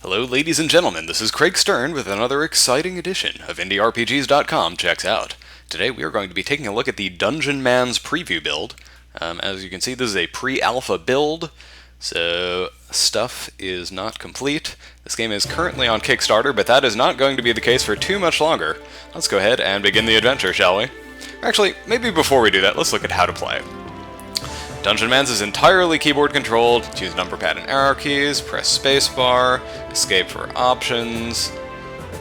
Hello, ladies and gentlemen, this is Craig Stern with another exciting edition of IndieRPGs.com Checks Out. Today we are going to be taking a look at the Dungeonmans preview build. As you can see, this is a pre-alpha build, so stuff is not complete. This game is currently on Kickstarter, but that is not going to be the case for too much longer. Let's go ahead and begin the adventure, shall we? Actually, maybe before we do that, let's look at how to play. Dungeonmans is entirely keyboard controlled. Choose number pad and arrow keys, press spacebar, escape for options,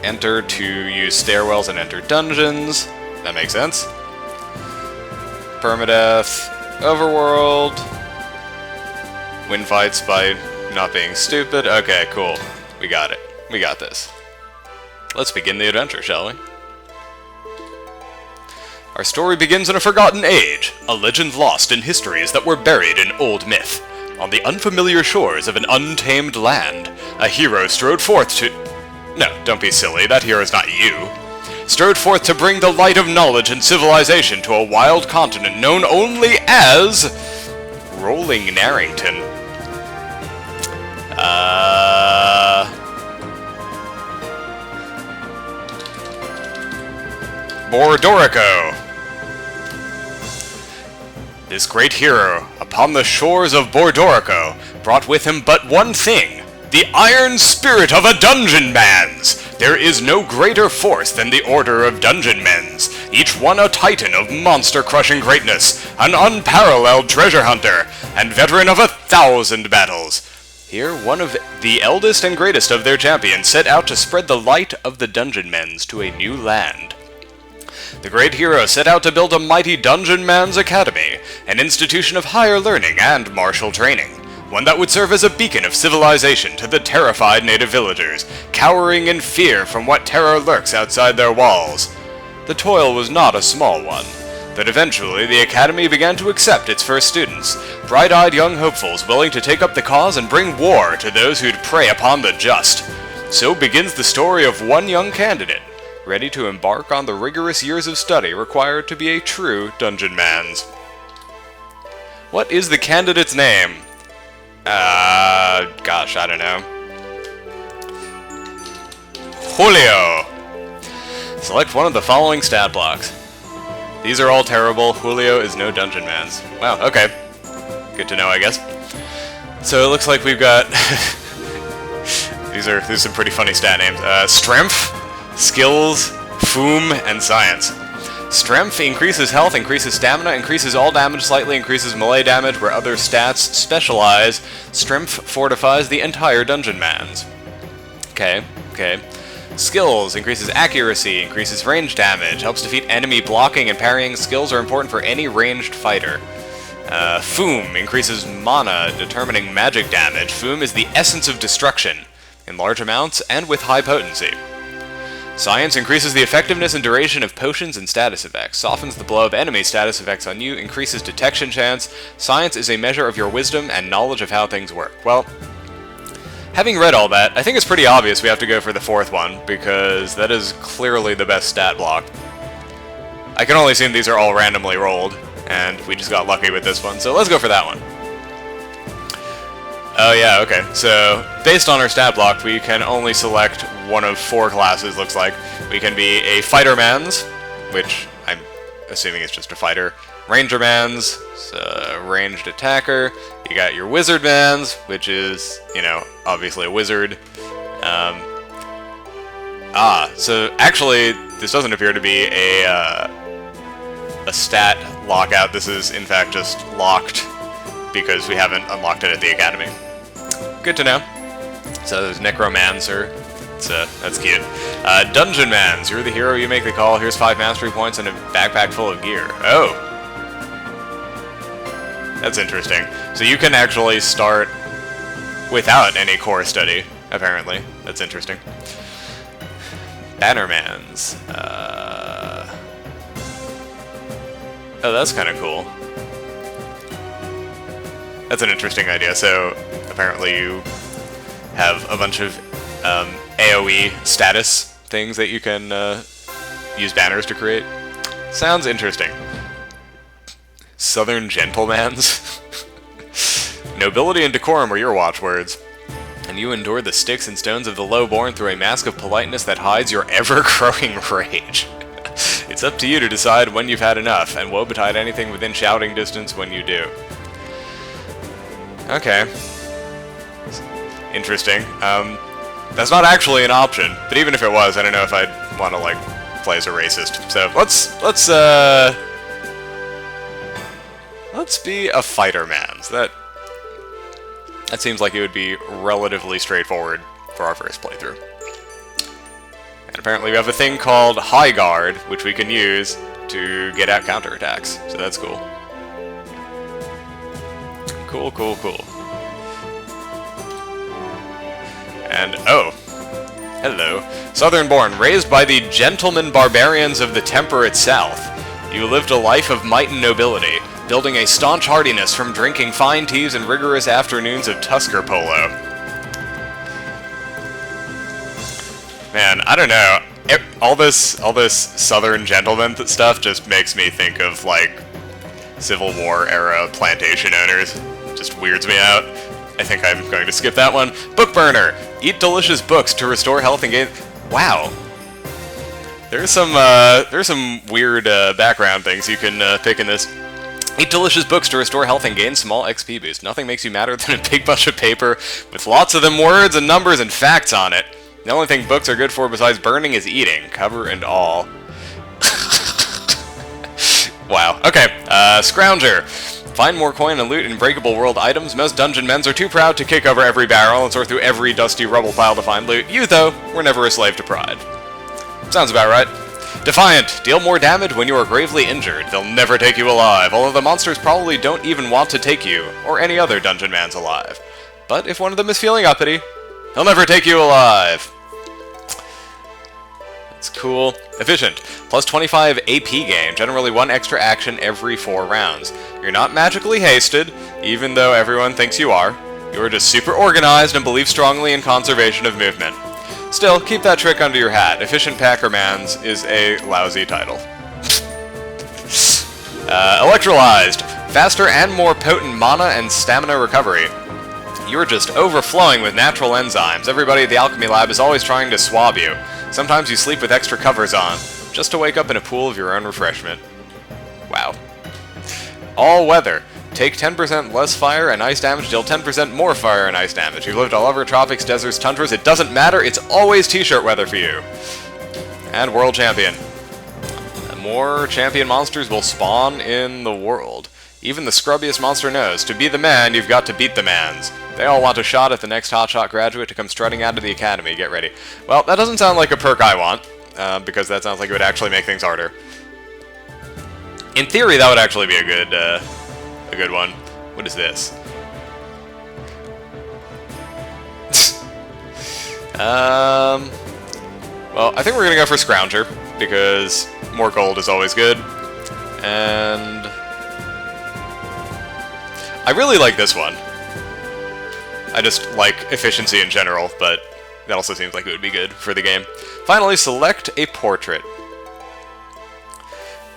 enter to use stairwells and enter dungeons. That makes sense. Permadeath, overworld, win fights by not being stupid. Okay, cool. We got it. We got this. Let's begin the adventure, shall we? Our story begins in a forgotten age, a legend lost in histories that were buried in old myth. On the unfamiliar shores of an untamed land, a hero strode forth to... No, don't be silly, that hero is not you. Strode forth to bring the light of knowledge and civilization to a wild continent known only as... Rolling Narrington. Bordorico. This great hero, upon the shores of Bordorico, brought with him but one thing, the iron spirit of a Dungeonmans! There is no greater force than the Order of Dungeonmans, each one a titan of monster-crushing greatness, an unparalleled treasure hunter, and veteran of 1,000 battles. Here, one of the eldest and greatest of their champions set out to spread the light of the Dungeonmans to a new land. The great hero set out to build a mighty Dungeonmans Academy, an institution of higher learning and martial training, one that would serve as a beacon of civilization to the terrified native villagers, cowering in fear from what terror lurks outside their walls. The toil was not a small one, but eventually the Academy began to accept its first students, bright-eyed young hopefuls willing to take up the cause and bring war to those who'd prey upon the just. So begins the story of one young candidate, ready to embark on the rigorous years of study required to be a true Dungeonmans. What is the candidate's name? Gosh, I don't know. Julio! Select one of the following stat blocks. These are all terrible. Julio is no Dungeonmans. Wow, okay. Good to know, I guess. So it looks like we've got... these are some pretty funny stat names. Strength, Skills, Foom, and Science. Strength increases health, increases stamina, increases all damage slightly, increases melee damage where other stats specialize. Strength fortifies the entire Dungeonmans. Okay. Skills increases accuracy, increases range damage, helps defeat enemy blocking and parrying skills are important for any ranged fighter. Foom increases mana, determining magic damage. Foom is the essence of destruction, in large amounts and with high potency. Science increases the effectiveness and duration of potions and status effects, softens the blow of enemy status effects on you, increases detection chance. Science is a measure of your wisdom and knowledge of how things work. Well, having read all that, I think it's pretty obvious we have to go for the fourth one, because that is clearly the best stat block. I can only assume these are all randomly rolled, and we just got lucky with this one, so let's go for that one. Oh yeah, okay. So, based on our stat block, we can only select one of 4 classes, looks like. We can be a Fightermans, which I'm assuming is just a fighter. Rangermans, ranged attacker. You got your Wizardmans, which is, obviously a wizard. So actually, this doesn't appear to be a stat lockout. This is, in fact, just locked because we haven't unlocked it at the Academy. Good to know. So there's Necromancer. That's cute. Dungeonmans, you're the hero, you make the call. Here's 5 mastery points and a backpack full of gear. Oh! That's interesting. So you can actually start without any core study, apparently. That's interesting. Bannermans. Oh, that's kind of cool. That's an interesting idea. So, apparently you have a bunch of AoE status things that you can use banners to create. Sounds interesting. Southern Gentlemans. Nobility and decorum are your watchwords. and you endure the sticks and stones of the lowborn through a mask of politeness that hides your ever-growing rage. It's up to you to decide when you've had enough, and woe betide anything within shouting distance when you do. Okay. Interesting. That's not actually an option, but even if it was, I don't know if I'd want to, like, play as a racist. So, let's be a fighter-mans. That seems like it would be relatively straightforward for our first playthrough. And apparently we have a thing called High Guard, which we can use to get out counterattacks. So that's cool. Cool, cool, cool. And, oh. Hello. Southern-born, raised by the gentleman barbarians of the temperate South. You lived a life of might and nobility, building a staunch hardiness from drinking fine teas and rigorous afternoons of Tusker polo. Man, I don't know. All this Southern gentleman stuff just makes me think of, like, Civil War era plantation owners. Just weirds me out. I think I'm going to skip that one. Book burner. Eat delicious books to restore health and gain... Wow. There's some weird background things you can pick in this. Eat delicious books to restore health and gain small XP boost. Nothing makes you madder than a big bunch of paper with lots of them words and numbers and facts on it. The only thing books are good for besides burning is eating, cover and all. Wow. Okay. Scrounger. Find more coin and loot in breakable world items. Most Dungeonmans are too proud to kick over every barrel and sort through every dusty rubble pile to find loot. You, though, were never a slave to pride. Sounds about right. Defiant. Deal more damage when you are gravely injured. They'll never take you alive, although the monsters probably don't even want to take you, or any other Dungeonmans alive. But if one of them is feeling uppity, he'll never take you alive. That's cool. Efficient. Plus 25 AP gain. Generally 1 extra action every 4 rounds. You're not magically hasted, even though everyone thinks you are. You're just super organized and believe strongly in conservation of movement. Still, keep that trick under your hat. Efficient Packermans is a lousy title. Electrolyzed. Faster and more potent mana and stamina recovery. You're just overflowing with natural enzymes. Everybody at the alchemy lab is always trying to swab you. Sometimes you sleep with extra covers on, just to wake up in a pool of your own refreshment. Wow. All weather. Take 10% less fire and ice damage, deal 10% more fire and ice damage. You've lived all over tropics, deserts, tundras, it doesn't matter, it's always t-shirt weather for you. And World Champion. More champion monsters will spawn in the world. Even the scrubbiest monster knows, to be the man, you've got to beat the mans. They all want a shot at the next hotshot graduate to come strutting out of the academy. Get ready. Well, that doesn't sound like a perk I want, because that sounds like it would actually make things harder. In theory, that would actually be a good one. What is this? Well, I think we're gonna go for Scrounger, because more gold is always good. And I really like this one. I just like efficiency in general, but that also seems like it would be good for the game. Finally, select a portrait.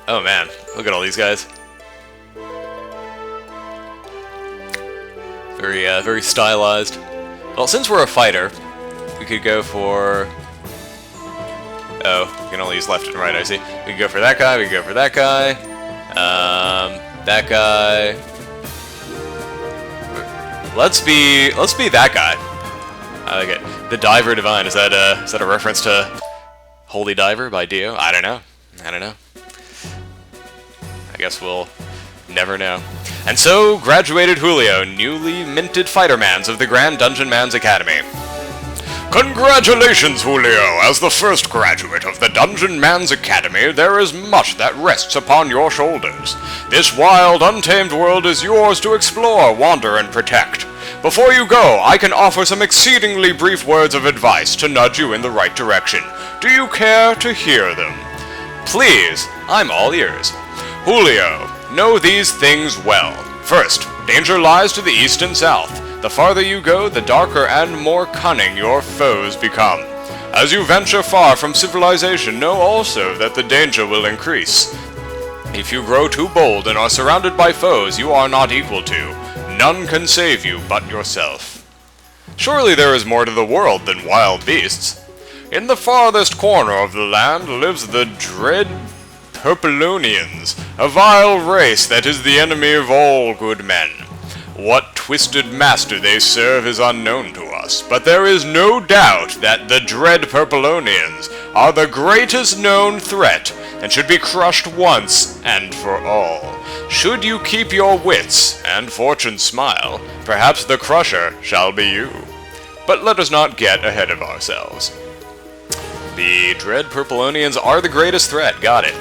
Oh man, look at all these guys. Very stylized. Well, since we're a fighter, we could go for... Oh, we can only use left and right, I see. We could go for that guy, we could go for that guy. That guy. Let's be that guy. I like it. The Diver Divine, is that a reference to Holy Diver by Dio? I don't know. I guess we'll never know. And so graduated Julio, newly minted fightermans of the Grand Dungeonmans Academy. Congratulations, Julio! As the first graduate of the Dungeonmans Academy, there is much that rests upon your shoulders. This wild, untamed world is yours to explore, wander, and protect. Before you go, I can offer some exceedingly brief words of advice to nudge you in the right direction. Do you care to hear them? Please, I'm all ears. Julio, know these things well. First, danger lies to the east and south. The farther you go, the darker and more cunning your foes become. As you venture far from civilization, know also that the danger will increase. If you grow too bold and are surrounded by foes you are not equal to, none can save you but yourself. Surely there is more to the world than wild beasts. In the farthest corner of the land lives the dread Purpelonians, a vile race that is the enemy of all good men. What twisted master they serve is unknown to us, but there is no doubt that the dread Purpelonians are the greatest known threat, and should be crushed once and for all. Should you keep your wits, and fortune smile, perhaps the crusher shall be you. But let us not get ahead of ourselves. The dread Purpelonians are the greatest threat, got it.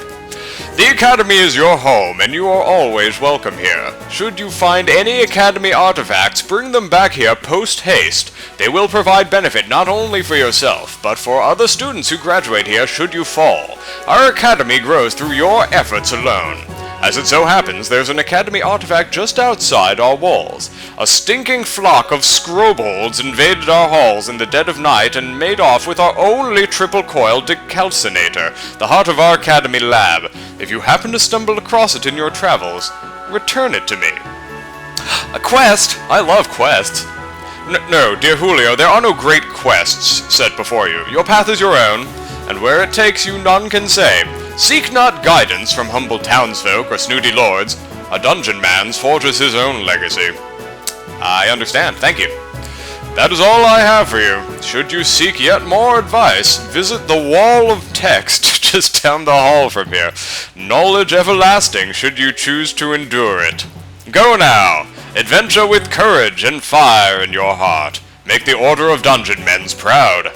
The Academy is your home, and you are always welcome here. Should you find any Academy artifacts, bring them back here post-haste. They will provide benefit not only for yourself, but for other students who graduate here should you fall. Our Academy grows through your efforts alone. As it so happens, there's an Academy artifact just outside our walls. A stinking flock of scrobolds invaded our halls in the dead of night and made off with our only triple-coil decalcinator, the heart of our Academy lab. If you happen to stumble across it in your travels, return it to me. A quest? I love quests. No, dear Julio, there are no great quests set before you. Your path is your own, and where it takes you none can say. Seek not guidance from humble townsfolk or snooty lords. A Dungeonmans forges his own legacy. I understand, thank you. That is all I have for you. Should you seek yet more advice, visit the Wall of Text just down the hall from here. Knowledge everlasting should you choose to endure it. Go now. Adventure with courage and fire in your heart. Make the Order of Dungeonmans proud.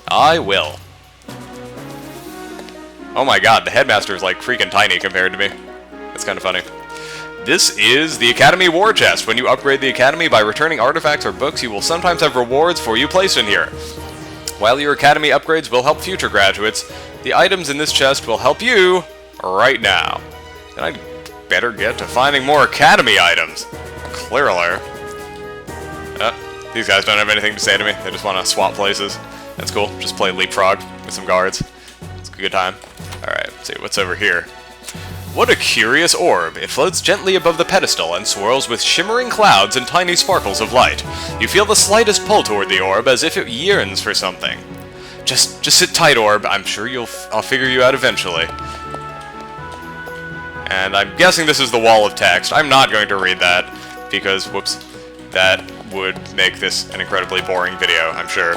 I will. Oh my god, the headmaster is like freaking tiny compared to me. That's kind of funny. This is the Academy War Chest. When you upgrade the Academy by returning artifacts or books, you will sometimes have rewards for you placed in here. While your Academy upgrades will help future graduates, the items in this chest will help you right now. And I'd better get to finding more Academy items. Clearly. These guys don't have anything to say to me. They just want to swap places. That's cool. Just play leapfrog with some guards. It's a good time. Alright, let's see what's over here. What a curious orb. It floats gently above the pedestal and swirls with shimmering clouds and tiny sparkles of light. You feel the slightest pull toward the orb as if it yearns for something. Just sit tight, orb. I'm sure I'll figure you out eventually. And I'm guessing this is the Wall of Text. I'm not going to read that because, whoops, that would make this an incredibly boring video, I'm sure.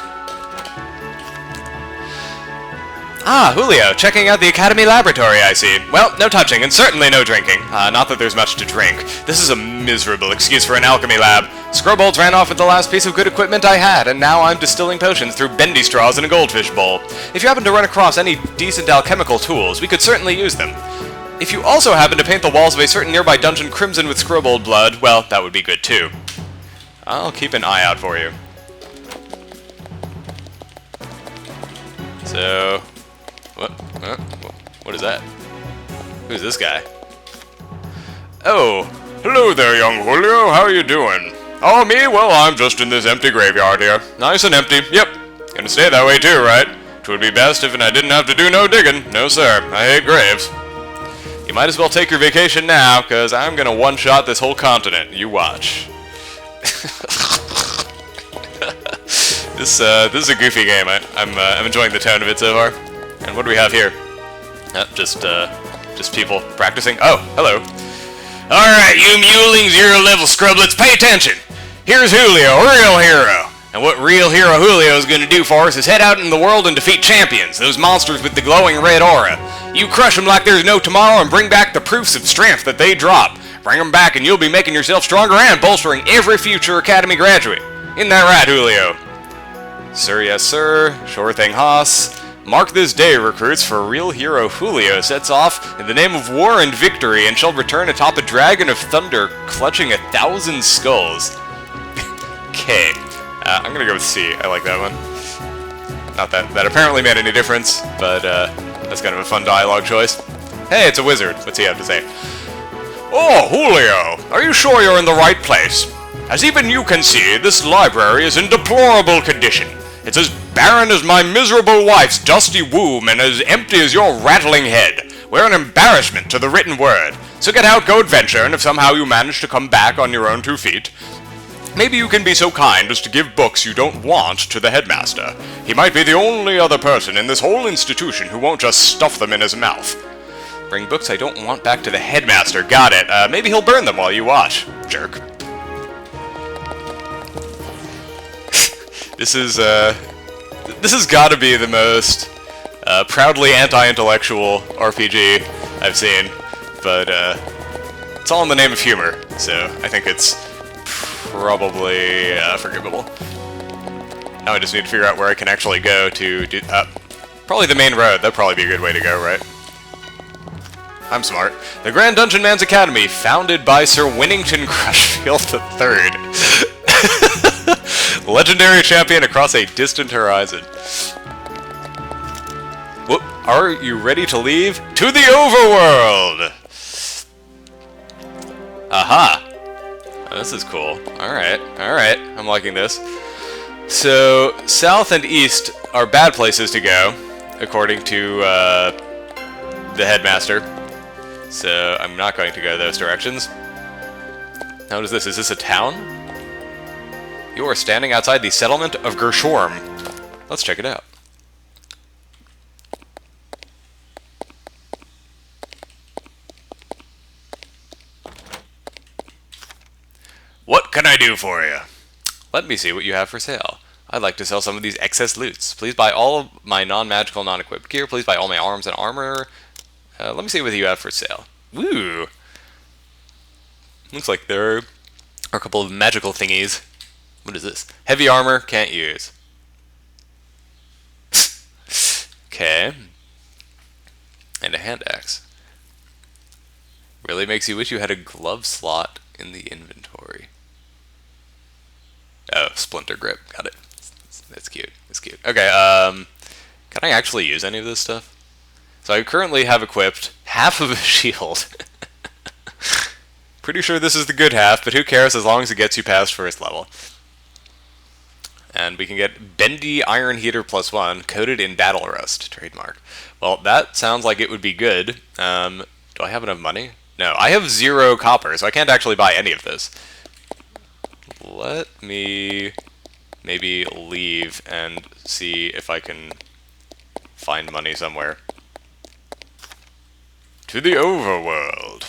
Ah, Julio, checking out the Academy laboratory, I see. Well, no touching, and certainly no drinking. Not that there's much to drink. This is a miserable excuse for an alchemy lab. Scrubbolds ran off with the last piece of good equipment I had, and now I'm distilling potions through bendy straws in a goldfish bowl. If you happen to run across any decent alchemical tools, we could certainly use them. If you also happen to paint the walls of a certain nearby dungeon crimson with scrubbold blood, well, that would be good too. I'll keep an eye out for you. So... What is that? Who's this guy? Oh, hello there, young Julio. How are you doing? Oh, me? Well, I'm just in this empty graveyard here. Nice and empty. Yep. Gonna stay that way too, right? 'Twould be best if I didn't have to do no digging. No, sir. I hate graves. You might as well take your vacation now, because I'm gonna one-shot this whole continent. You watch. This is a goofy game. I'm enjoying the tone of it so far. And what do we have here? Just people practicing. Oh, hello. Alright, you mulings, zero-level scrublets, pay attention! Here's Julio, real hero! And what real hero Julio is going to do for us is head out in the world and defeat champions, those monsters with the glowing red aura. You crush them like there's no tomorrow and bring back the proofs of strength that they drop. Bring them back and you'll be making yourself stronger and bolstering every future Academy graduate. Isn't that right, Julio? Sir, yes, sir. Sure thing, Haas. Mark this day, recruits, for real hero Julio sets off in the name of war and victory and shall return atop a dragon of thunder clutching 1,000 skulls. K. I'm gonna go with C. I like that one. Not that apparently made any difference, but that's kind of a fun dialogue choice. Hey, it's a wizard. What's he have to say? Oh, Julio! Are you sure you're in the right place? As even you can see, this library is in deplorable condition. It's as barren as my miserable wife's dusty womb and as empty as your rattling head. We're an embarrassment to the written word. So get out, go adventure, and if somehow you manage to come back on your own 2 feet, Maybe you can be so kind as to give books you don't want to the headmaster. He might be the only other person in this whole institution who won't just stuff them in his mouth. Bring books I don't want back to the headmaster. Got it. Maybe he'll burn them while you watch. Jerk. This has got to be the most proudly anti-intellectual RPG I've seen, but it's all in the name of humor, so I think it's probably forgivable. Now I just need to figure out where I can actually go to do... probably the main road. That'd probably be a good way to go, right? I'm smart. The Grand Dungeonmans Academy, founded by Sir Winnington Crushfield III. Legendary champion across a distant horizon. Whoop. Are you ready to leave? To the overworld! Aha! Oh, this is cool. Alright, alright. I'm liking this. So, south and east are bad places to go, according to the headmaster. So, I'm not going to go those directions. Now, what is this? Is this a town? You are standing outside the settlement of Gershorm. Let's check it out. What can I do for you? Let me see what you have for sale. I'd like to sell some of these excess loots. Please buy all of my non-magical, non-equipped gear. Please buy all my arms and armor. Let me see what you have for sale. Woo! Looks like there are a couple of magical thingies. What is this? Heavy armor, can't use. Okay. And a hand axe. Really makes you wish you had a glove slot in the inventory. Oh, splinter grip. Got it. That's cute. That's cute. Okay, can I actually use any of this stuff? So I currently have equipped half of a shield. Pretty sure this is the good half, but who cares as long as it gets you past first level. And we can get Bendy Iron Heater +1, coated in Battle Rust, trademark. Well, that sounds like it would be good. Do I have enough money? No, I have 0 copper, so I can't actually buy any of this. Let me maybe leave and see if I can find money somewhere. To the overworld.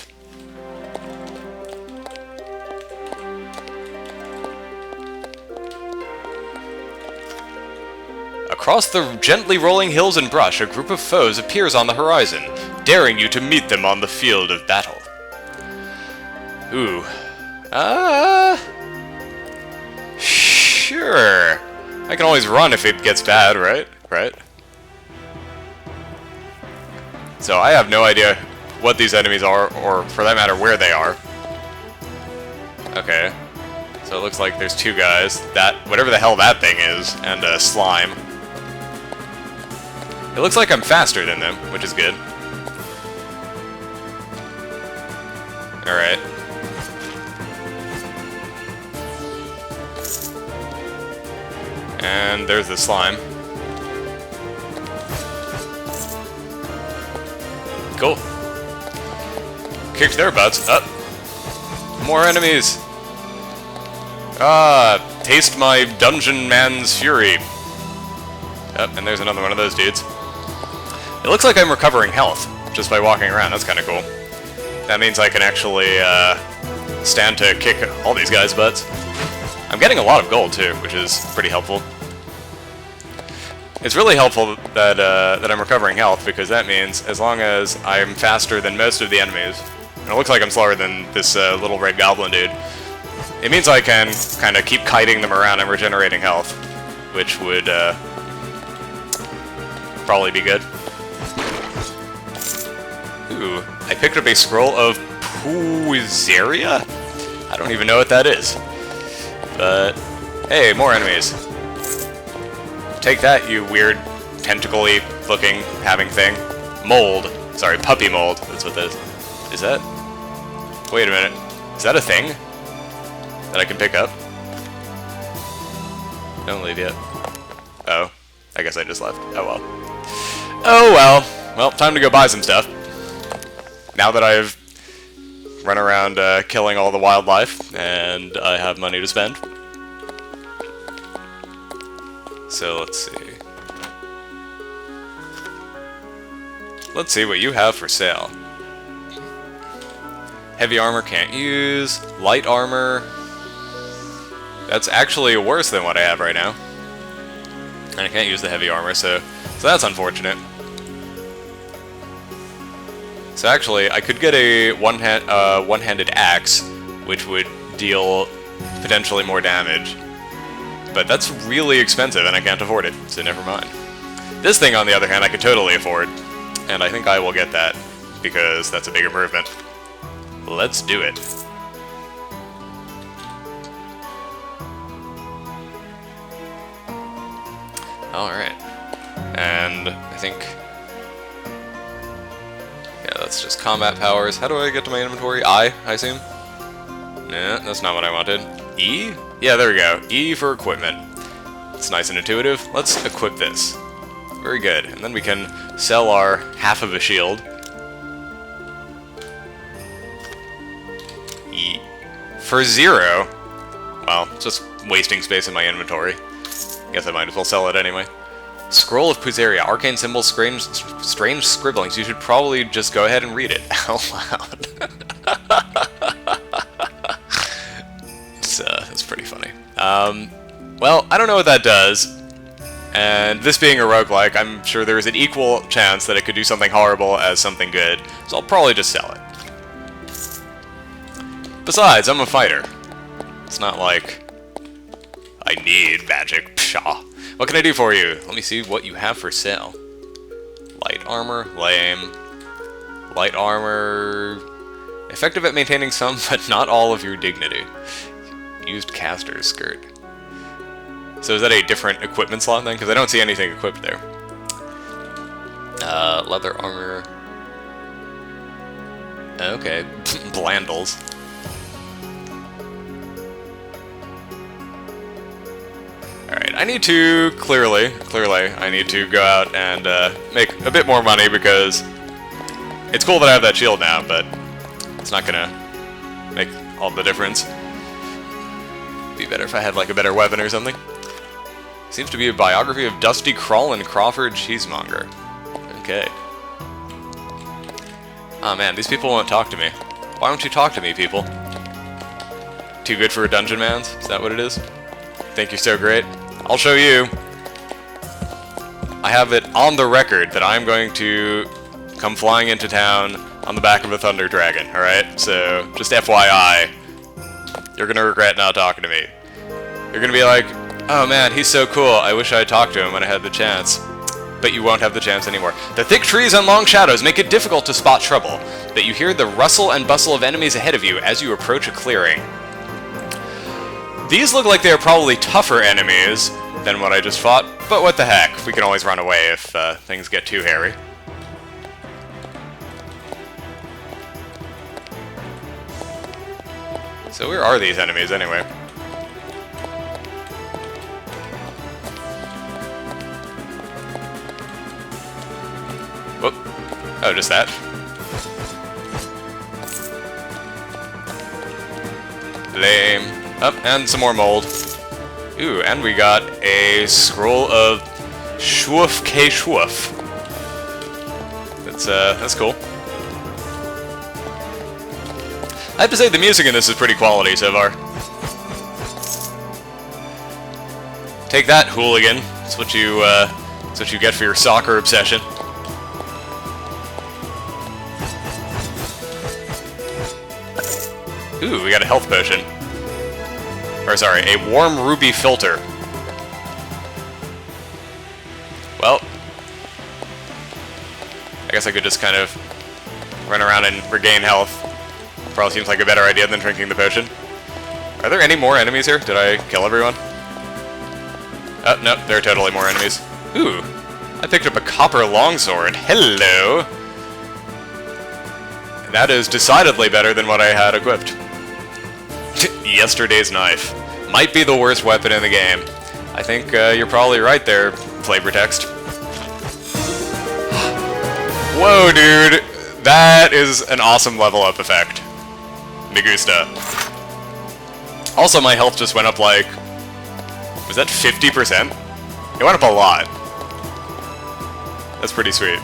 Across the gently rolling hills and brush, a group of foes appears on the horizon, daring you to meet them on the field of battle. Ooh. Sure. I can always run if it gets bad, right? Right? So I have no idea what these enemies are, or for that matter, where they are. Okay. So it looks like there's 2 guys. That, whatever the hell that thing is, and a slime. It looks like I'm faster than them, which is good. Alright. And there's the slime. Cool. Kicked their butts. Up. More enemies. Taste my Dungeonmans fury. Yep, and there's another one of those dudes. It looks like I'm recovering health just by walking around. That's kind of cool. That means I can actually stand to kick all these guys' butts. I'm getting a lot of gold too, which is pretty helpful. It's really helpful that that I'm recovering health, because that means as long as I'm faster than most of the enemies, and it looks like I'm slower than this little red goblin dude, it means I can kind of keep kiting them around and regenerating health, which would probably be good. Ooh, I picked up a scroll of Puizeria? I don't even know what that is. But, hey, more enemies. Take that, you weird, tentacle-y looking, having thing. Mold. Sorry, puppy mold. That's what that is. Is that? Wait a minute. Is that a thing that I can pick up? Don't leave yet. Oh. I guess I just left. Oh well. Oh well. Well, time to go buy some stuff. Now that I've run around killing all the wildlife, and I have money to spend. So let's see. Let's see what you have for sale. Heavy armor can't use. Light armor. That's actually worse than what I have right now. And I can't use the heavy armor, so that's unfortunate. So actually, I could get a one-handed axe, which would deal potentially more damage. But that's really expensive, and I can't afford it, so never mind. This thing, on the other hand, I could totally afford. And I think I will get that, because that's a big improvement. Let's do it. Alright. And I think... yeah, that's just combat powers. How do I get to my inventory? I assume? Nah, that's not what I wanted. E? Yeah, there we go. E for equipment. It's nice and intuitive. Let's equip this. Very good. And then we can sell our half of a shield. E. For 0? Well, just wasting space in my inventory. Guess I might as well sell it anyway. Scroll of Puzeria, arcane symbols, strange scribblings. You should probably just go ahead and read it out loud. That's pretty funny. Well, I don't know what that does. And this being a roguelike, I'm sure there's an equal chance that it could do something horrible as something good. So I'll probably just sell it. Besides, I'm a fighter. It's not like I need magic. Pshaw. What can I do for you? Let me see what you have for sale. Light armor, lame. Light armor... effective at maintaining some, but not all of your dignity. Used caster's skirt. So is that a different equipment slot then? Because I don't see anything equipped there. Leather armor... okay. Blandles. Alright, I need to, clearly, I need to go out and make a bit more money because it's cool that I have that shield now, but it's not gonna make all the difference. Be better if I had like a better weapon or something. Seems to be a biography of Dusty Crawlin' Crawford Cheesemonger. Okay. Oh man, these people won't talk to me. Why won't you talk to me, people? Too good for a Dungeonmans? Is that what it is? Think you're so great? I'll show you. I have it on the record that I'm going to come flying into town on the back of a thunder dragon, alright? So, just FYI, you're gonna regret not talking to me. You're gonna be like, oh man, he's so cool, I wish I had talked to him when I had the chance. But you won't have the chance anymore. The thick trees and long shadows make it difficult to spot trouble, but you hear the rustle and bustle of enemies ahead of you as you approach a clearing. These look like they're probably tougher enemies than what I just fought, but what the heck, we can always run away if things get too hairy. So where are these enemies anyway? Whoop. Oh, just that. Lame. Up, and some more mold. Ooh, and we got a scroll of Shwoof K Shwoof. That's cool. I have to say the music in this is pretty quality so far. Take that, hooligan. That's what you get for your soccer obsession. Ooh, we got a health potion. Or sorry, a warm ruby filter. Well, I guess I could just kind of run around and regain health. Probably seems like a better idea than drinking the potion. Are there any more enemies here? Did I kill everyone? Oh, no, there are totally more enemies. Ooh, I picked up a copper longsword. Hello! That is decidedly better than what I had equipped. Yesterday's knife. Might be the worst weapon in the game. I think you're probably right there, flavor text. Whoa, dude! That is an awesome level up effect. Me gusta. Also, my health just went up like... was that 50%? It went up a lot. That's pretty sweet.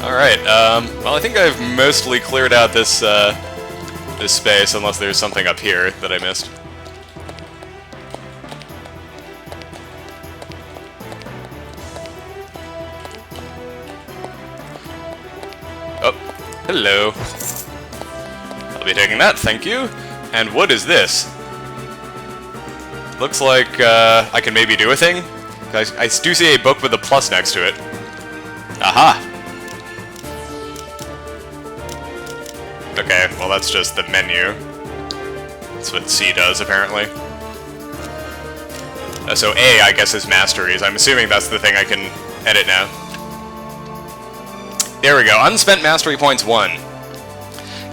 Alright, well I think I've mostly cleared out this, this space, unless there's something up here that I missed. Oh, hello. I'll be taking that, thank you. And what is this? Looks like, I can maybe do a thing? I do see a book with a plus next to it. Aha! Okay, well that's just the menu. That's what C does, apparently. So A, I guess, is masteries. I'm assuming that's the thing I can edit now. There we go. Unspent mastery points 1.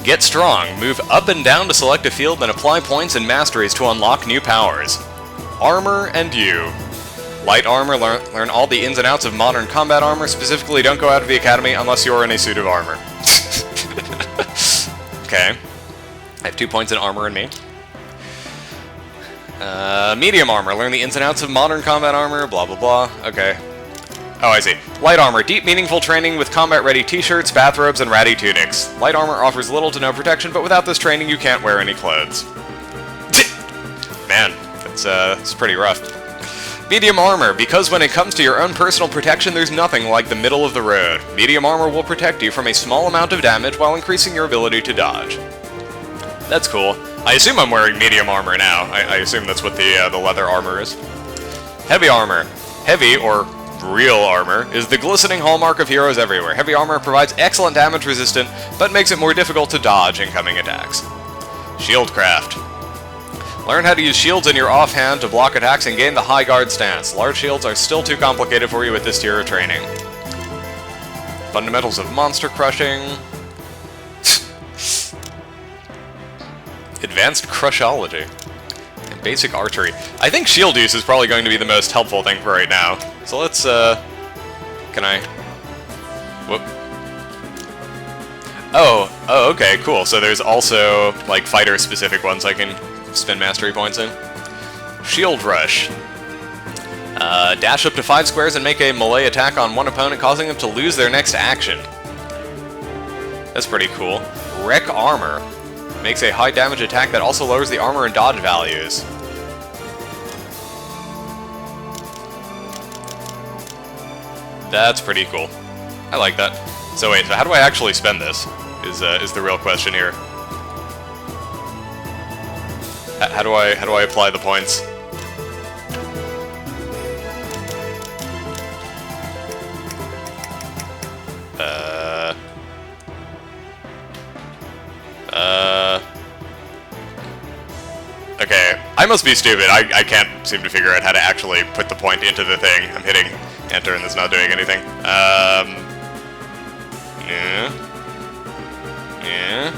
Get strong. Move up and down to select a field, then apply points and masteries to unlock new powers. Armor and you. Light armor, learn all the ins and outs of modern combat armor. Specifically, don't go out of the academy unless you're in a suit of armor. Okay. I have 2 points in armor and me. Medium armor, learn the ins and outs of modern combat armor, blah blah blah. Okay. Oh, I see. Light armor, deep meaningful training with combat-ready t-shirts, bathrobes, and ratty tunics. Light armor offers little to no protection, but without this training you can't wear any clothes. Man, that's pretty rough. Medium armor, because when it comes to your own personal protection, there's nothing like the middle of the road. Medium armor will protect you from a small amount of damage while increasing your ability to dodge. That's cool. I assume I'm wearing medium armor now. I assume that's what the leather armor is. Heavy armor. Heavy, or real armor, is the glistening hallmark of heroes everywhere. Heavy armor provides excellent damage resistance, but makes it more difficult to dodge incoming attacks. Shieldcraft. Learn how to use shields in your offhand to block attacks and gain the high guard stance. Large shields are still too complicated for you with this tier of training. Fundamentals of monster crushing. Advanced crushology. And basic archery. I think shield use is probably going to be the most helpful thing for right now. So let's, can I... Whoop. Oh, okay, cool. So there's also, like, fighter-specific ones I can spend mastery points in. Shield Rush. Dash up to 5 squares and make a melee attack on one opponent, causing them to lose their next action. That's pretty cool. Wreck Armor. Makes a high damage attack that also lowers the armor and dodge values. That's pretty cool. I like that. So wait, so how do I actually spend this? Is the real question here. How do I apply the points? Okay, I must be stupid. I can't seem to figure out how to actually put the point into the thing. I'm hitting enter and it's not doing anything. Yeah.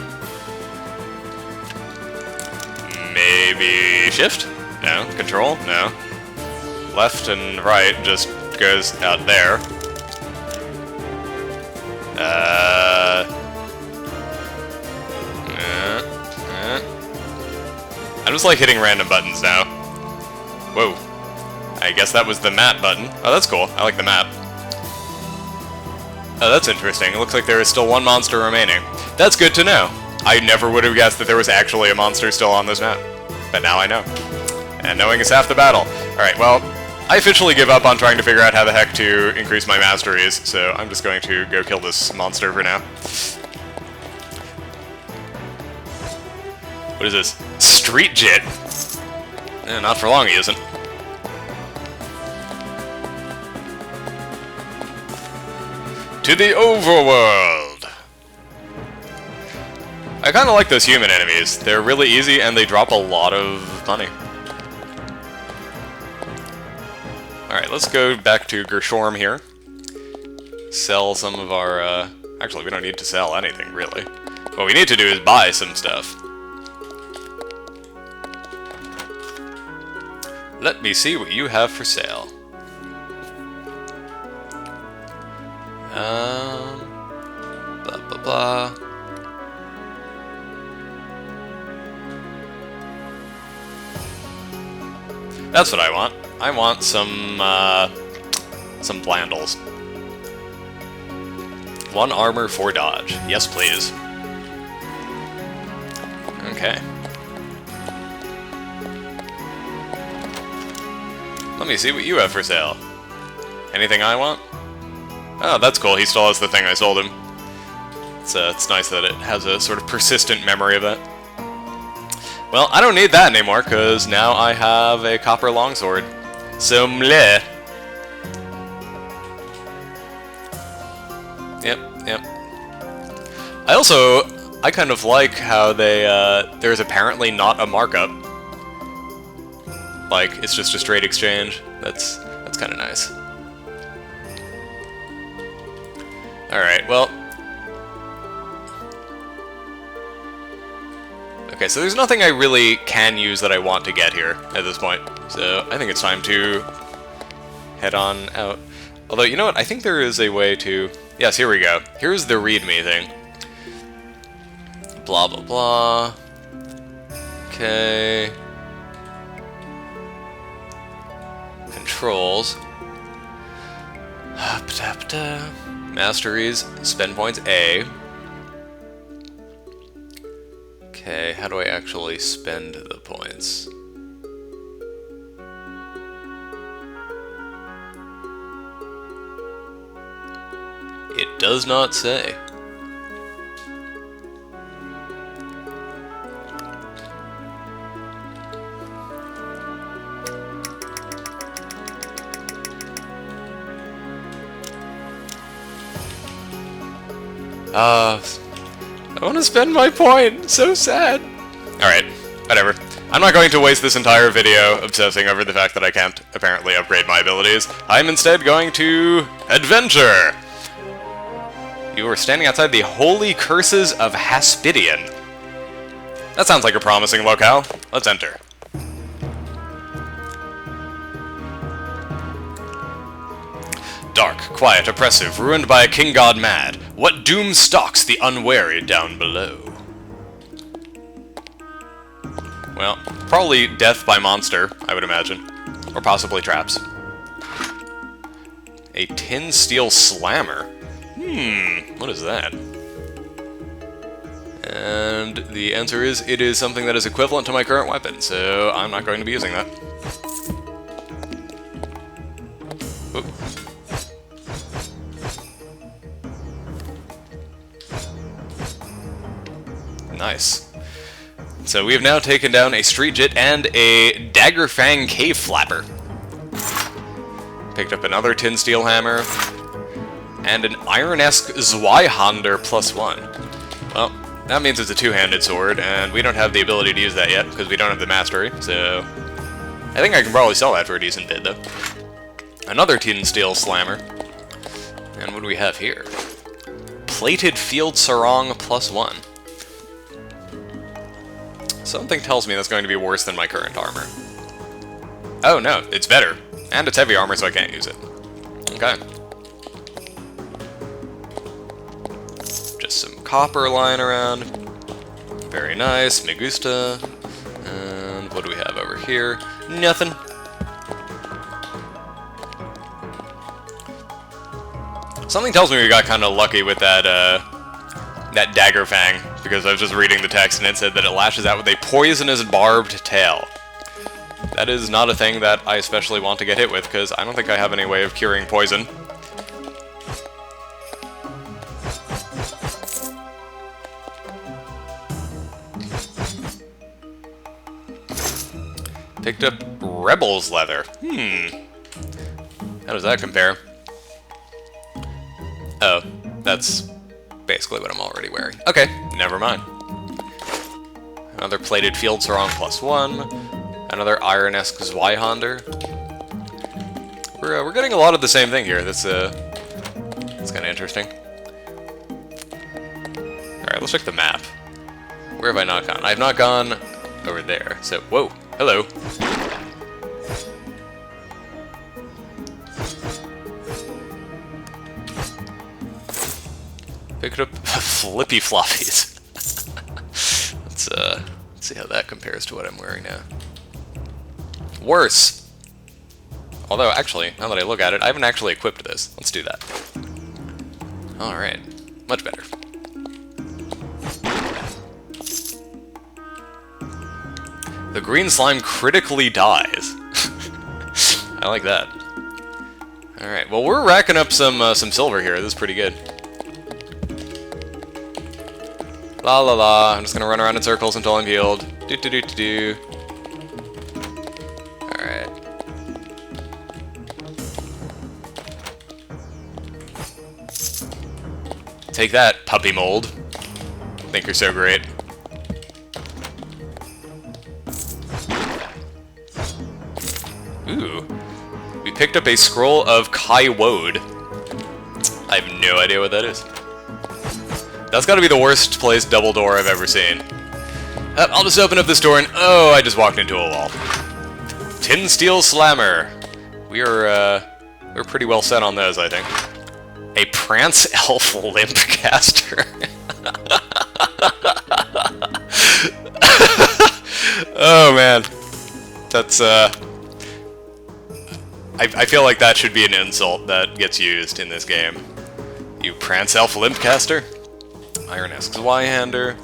Maybe shift? No. Control? No. Left and right just goes out there. I'm just like hitting random buttons now. Whoa. I guess that was the map button. Oh, that's cool. I like the map. Oh, that's interesting. It looks like there is still one monster remaining. That's good to know. I never would have guessed that there was actually a monster still on this map. But now I know. And knowing is half the battle. Alright, well, I officially give up on trying to figure out how the heck to increase my masteries, so I'm just going to go kill this monster for now. What is this? Street Jit! Not for long he isn't. To the overworld! I kinda like those human enemies. They're really easy and they drop a lot of money. Alright, let's go back to Gershorm here. Sell some of our, actually, we don't need to sell anything, really. What we need to do is buy some stuff. Let me see what you have for sale. Blah, blah, blah. That's what I want. I want some Blandles. 1 armor, 4 dodge. Yes, please. Okay. Let me see what you have for sale. Anything I want? Oh, that's cool. He still has the thing I sold him. It's nice that it has a sort of persistent memory of that. Well, I don't need that anymore, because now I have a copper longsword. So, mleh. Yep. I kind of like how there's apparently not a markup. Like, it's just a straight exchange. That's kind of nice. Alright, well... Okay, so there's nothing I really can use that I want to get here at this point. So, I think it's time to head on out. Although, you know what? I think there is a way to... Yes, here we go. Here's the readme thing. Blah, blah, blah. Okay... Controls. Masteries. Spend points A. Okay, how do I actually spend the points? It does not say. I want to spend my point. So sad. Alright, whatever. I'm not going to waste this entire video obsessing over the fact that I can't apparently upgrade my abilities. I'm instead going to adventure. You are standing outside the Holy Curses of Haspidian. That sounds like a promising locale. Let's enter. Dark, quiet, oppressive, ruined by a king god mad. What doom stalks the unwary down below? Well, probably death by monster, I would imagine. Or possibly traps. A tin steel slammer. What is that? And the answer is, it is something that is equivalent to my current weapon, so I'm not going to be using that. Oop. Nice. So we have now taken down a Street Jit and a Daggerfang Cave Flapper. Picked up another Tin Steel Hammer. And an Iron-esque Zweihander +1. Well, that means it's a two-handed sword, and we don't have the ability to use that yet, because we don't have the mastery, so... I think I can probably sell that for a decent bid, though. Another Tin Steel Slammer. And what do we have here? Plated Field Sarong +1. Something tells me that's going to be worse than my current armor. Oh no, it's better. And it's heavy armor, so I can't use it. Okay. Just some copper lying around. Very nice, me gusta. And what do we have over here? Nothing. Something tells me we got kind of lucky with that, that dagger fang, because I was just reading the text and it said that it lashes out with a poisonous barbed tail. That is not a thing that I especially want to get hit with, because I don't think I have any way of curing poison. Picked up Rebel's leather. How does that compare? Oh, that's basically what I'm already wearing. Okay, never mind. Another plated field sarong +1. Another iron-esque Zweihander. We're getting a lot of the same thing here. That's kind of interesting. Alright, let's check the map. Where have I not gone? I have not gone over there. So, whoa, hello. Picked up flippy floppies. Let's see how that compares to what I'm wearing now. Worse. Although, actually, now that I look at it, I haven't actually equipped this. Let's do that. Alright. Much better. The green slime critically dies. I like that. Alright, well, we're racking up some silver here. This is pretty good. La la la. I'm just gonna run around in circles until I'm healed. Do do do do do. Alright. Take that, puppy mold. Think you're so great. Ooh. We picked up a scroll of Kai Woad. I have no idea what that is. That's gotta be the worst placed double door I've ever seen. I'll just open up this door and... oh, I just walked into a wall. Tin Steel Slammer. We're pretty well set on those, I think. A Prance Elf Limpcaster. Oh, man. That's, I feel like that should be an insult that gets used in this game. You Prance Elf Limpcaster? Iron Esks Y-hander.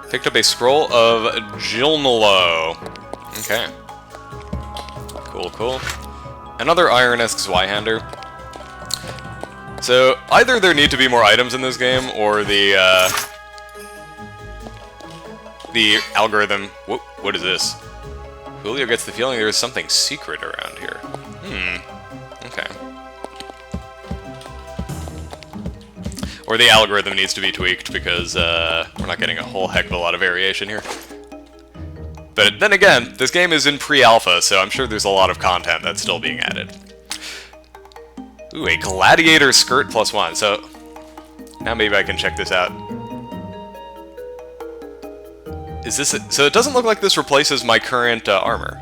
Picked up a scroll of Gilnalo. Okay. Cool, cool. Another Iron Esks Y-hander. So, either there need to be more items in this game, or the algorithm... what is this? Julio gets the feeling there's something secret around here. Okay. Or the algorithm needs to be tweaked because we're not getting a whole heck of a lot of variation here. But then again, this game is in pre-alpha, so I'm sure there's a lot of content that's still being added. Ooh, a gladiator skirt +1. So now maybe I can check this out. Is this so it doesn't look like this replaces my current armor.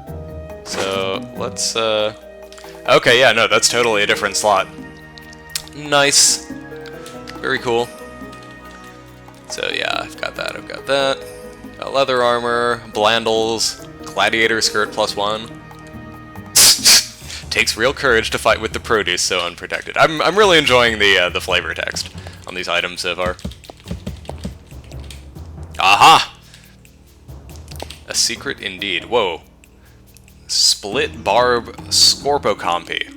So let's okay, yeah, no, that's totally a different slot. Nice. Very cool. So yeah, I've got that, Got leather armor, blandles, gladiator skirt +1. Takes real courage to fight with the produce so unprotected. I'm really enjoying the flavor text on these items so far. Aha! A secret indeed. Whoa. Split barb Scorpocompi.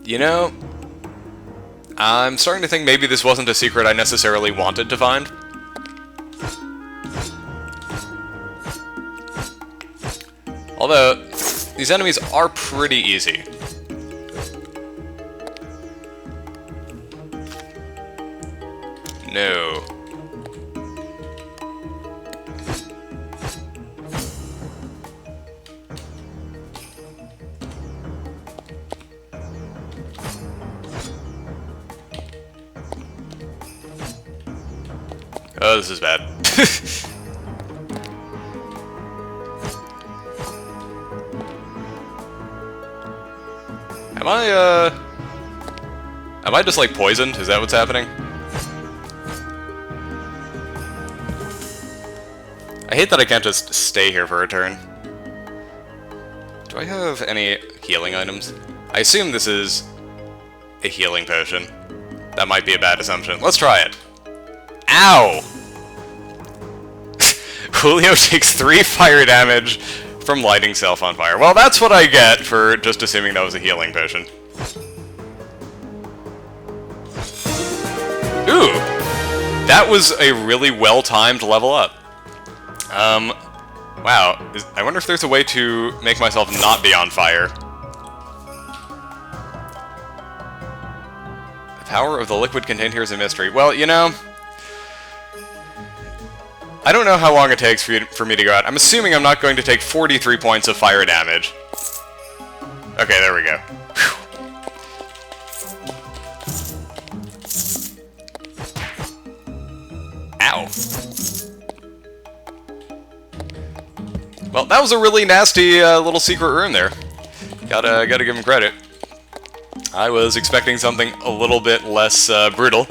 You know, I'm starting to think maybe this wasn't a secret I necessarily wanted to find. Although, these enemies are pretty easy. No. Oh, this is bad. Am I just, like, poisoned? Is that what's happening? I hate that I can't just stay here for a turn. Do I have any healing items? I assume this is a healing potion. That might be a bad assumption. Let's try it. Ow! Julio takes 3 fire damage from lighting self on fire. Well, that's what I get for just assuming that was a healing potion. Ooh! That was a really well-timed level up. Wow. I wonder if there's a way to make myself not be on fire. The power of the liquid contained here is a mystery. Well, you know, I don't know how long it takes for me to go out. I'm assuming I'm not going to take 43 points of fire damage. Okay, there we go. Whew. Ow. Well, that was a really nasty little secret room there. Gotta give him credit. I was expecting something a little bit less brutal.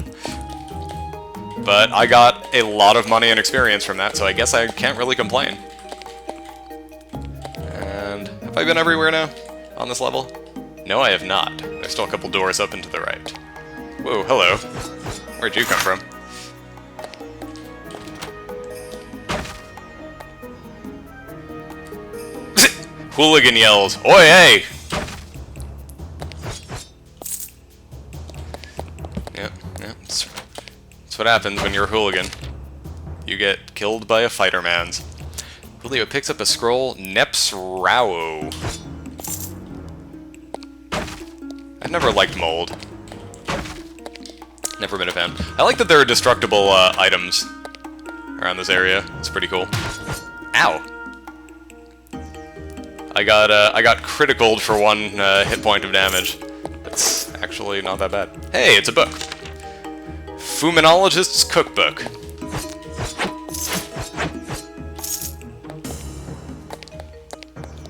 But I got a lot of money and experience from that, so I guess I can't really complain. I been everywhere now? On this level? No, I have not. There's still a couple doors up and to the right. Whoa, hello. Where'd you come from? Hooligan yells, "Oi, hey!" Yep, that's what happens when you're a hooligan. You get killed by a fighter-mans. Julio picks up a scroll, Neps Rao. I've never liked mold. Never been a fan. I like that there are destructible items around this area. It's pretty cool. Ow! I got criticaled for 1 hit point of damage. That's actually not that bad. Hey, it's a book. Fuminologist's Cookbook.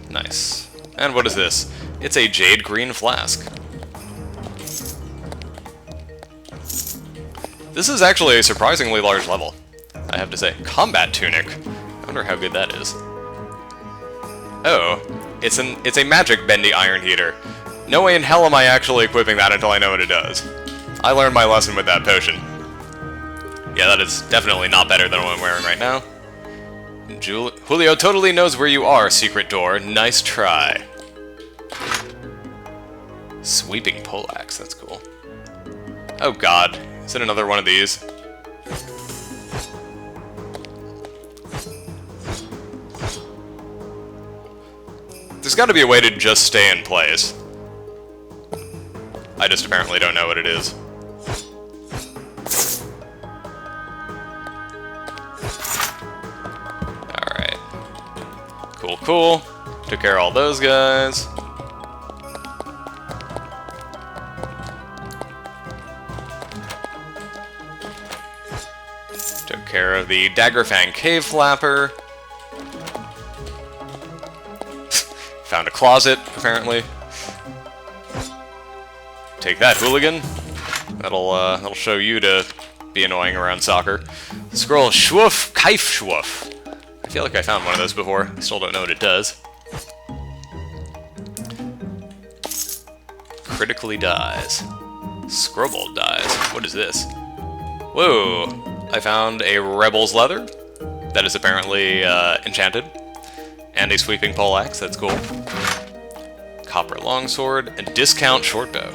Nice. And what is this? It's a jade green flask. This is actually a surprisingly large level, I have to say. Combat tunic. I wonder how good that is. Oh, it's a magic bendy iron heater. No way in hell am I actually equipping that until I know what it does. I learned my lesson with that potion. Yeah, that is definitely not better than what I'm wearing right now. Julio totally knows where you are, secret door. Nice try. Sweeping poleaxe, that's cool. Oh god, is it another one of these? There's gotta be a way to just stay in place. I just apparently don't know what it is. Alright. Cool, cool. Took care of all those guys. Took care of the Daggerfang Cave Flapper. Found a closet, apparently. Take that, hooligan. That'll show you to be annoying around soccer. Scroll Schwoof Kaif Schwoof. I feel like I found one of those before. I still don't know what it does. Critically dies. Scrobold dies. What is this? Whoa! I found a Rebel's Leather. That is apparently enchanted. And a sweeping poleaxe, that's cool. Copper longsword, and discount shortbow.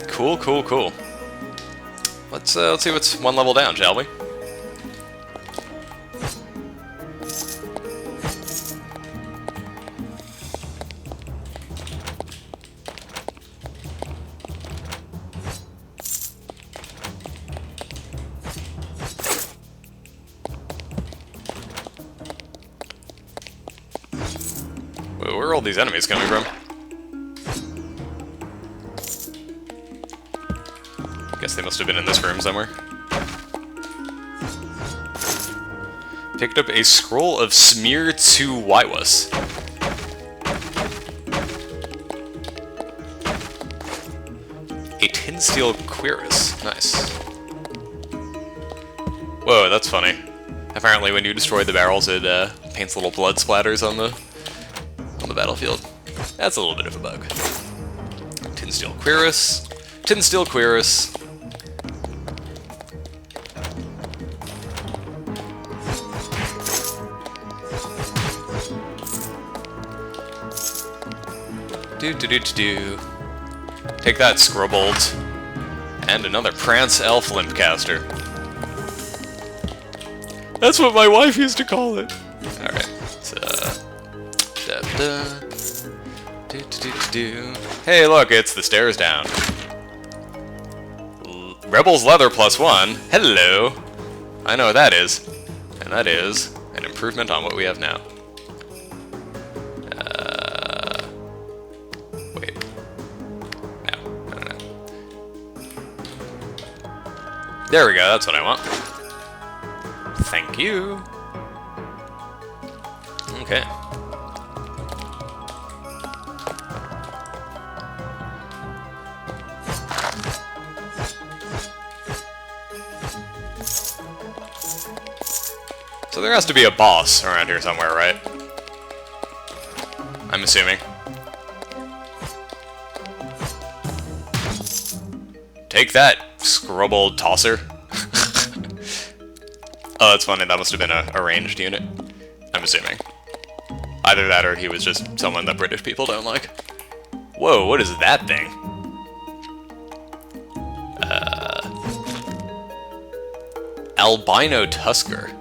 Cool, cool, cool. Let's see what's 1 level down, shall we? Where are all these enemies coming from? Guess they must have been in this room somewhere. Picked up a scroll of Smear to Waiwas. A tin steel cuirass. Nice. Whoa, that's funny. Apparently when you destroy the barrels, it paints little blood splatters on the battlefield. That's a little bit of a bug. Tin steel cuirass. Tin steel cuirass. Do. Take that, Scrubbold. And another Prance Elf Limpcaster. That's what my wife used to call it. Alright, Hey, look, it's the stairs down. Rebel's Leather +1. Hello. I know what that is. And that is an improvement on what we have now. Wait. No. There we go, that's what I want. Thank you. Okay. So there has to be a boss around here somewhere, right? I'm assuming. Take that, scrubbled tosser. Oh, that's funny. That must have been a ranged unit. I'm assuming. Either that or he was just someone that British people don't like. Whoa, what is that thing? Albino Tusker.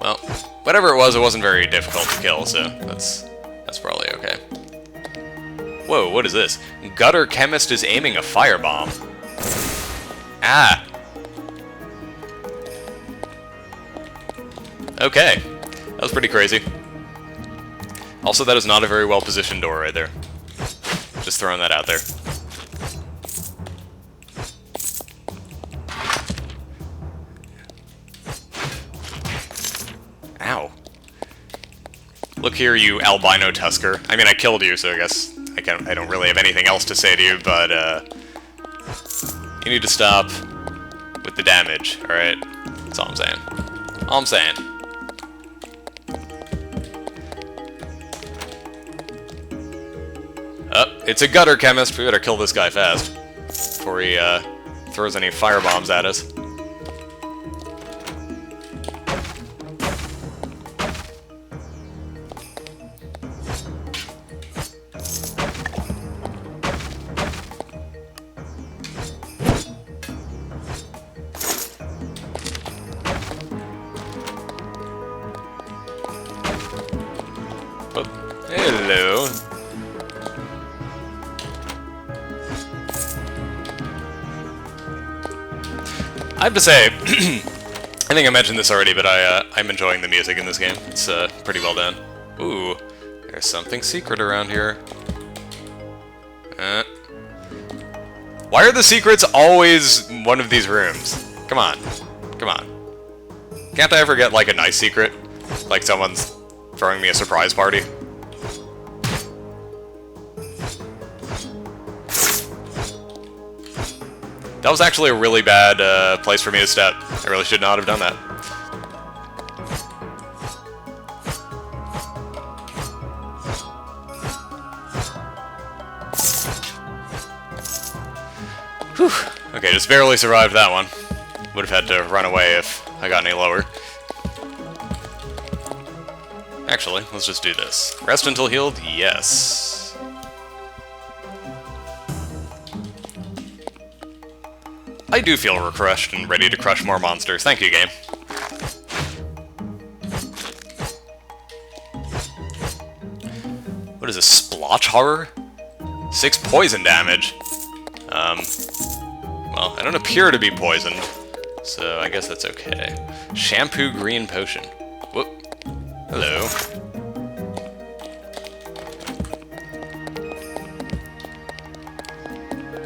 Well, whatever it wasn't very difficult to kill, so that's probably okay. Whoa, what is this? Gutter Chemist is aiming a firebomb. Ah! Okay. That was pretty crazy. Also, that is not a very well-positioned door right there. Just throwing that out there. Ow. Look here, you albino tusker. I mean, I killed you, so I guess I don't really have anything else to say to you, but, you need to stop with the damage, alright? That's all I'm saying. All I'm saying. Oh, it's a gutter chemist. We better kill this guy fast before he throws any firebombs at us. Oh, hello. I have to say, I think I mentioned this already, but I'm enjoying the music in this game. It's pretty well done. Ooh, there's something secret around here. Why are the secrets always one of these rooms? Come on. Come on. Can't I ever get, like, a nice secret? Like someone's throwing me a surprise party? That was actually a really bad place for me to step. I really should not have done that. Whew. Okay, just barely survived that one. Would have had to run away if I got any lower. Actually, let's just do this. Rest until healed? Yes. I do feel refreshed and ready to crush more monsters. Thank you, game. What is this? Splotch horror? 6 poison damage. Well, I don't appear to be poisoned, so I guess that's okay. Shampoo green potion. Whoop. Hello.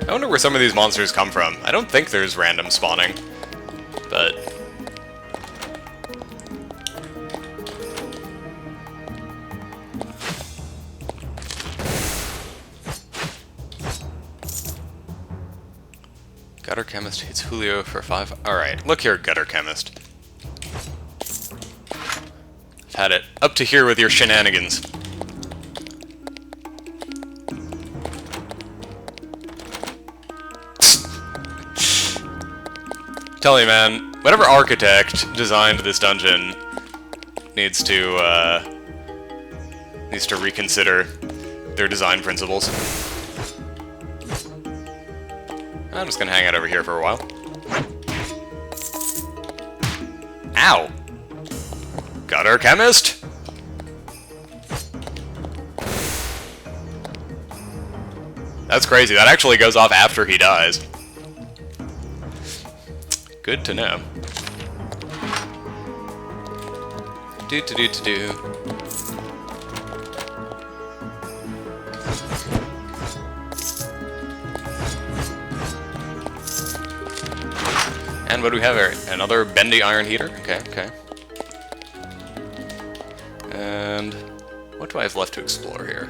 I wonder where some of these monsters come from. I don't think there's random spawning, but... Gutter Chemist hits Julio for 5... Alright, look here, Gutter Chemist. I've had it up to here with your shenanigans. Tell you, man, whatever architect designed this dungeon needs to reconsider their design principles. I'm just gonna hang out over here for a while. Ow! Gutter Chemist? That's crazy. That actually goes off after he dies. Good to know. Do. And what do we have here? Another bendy iron heater? Okay, okay. And what do I have left to explore here?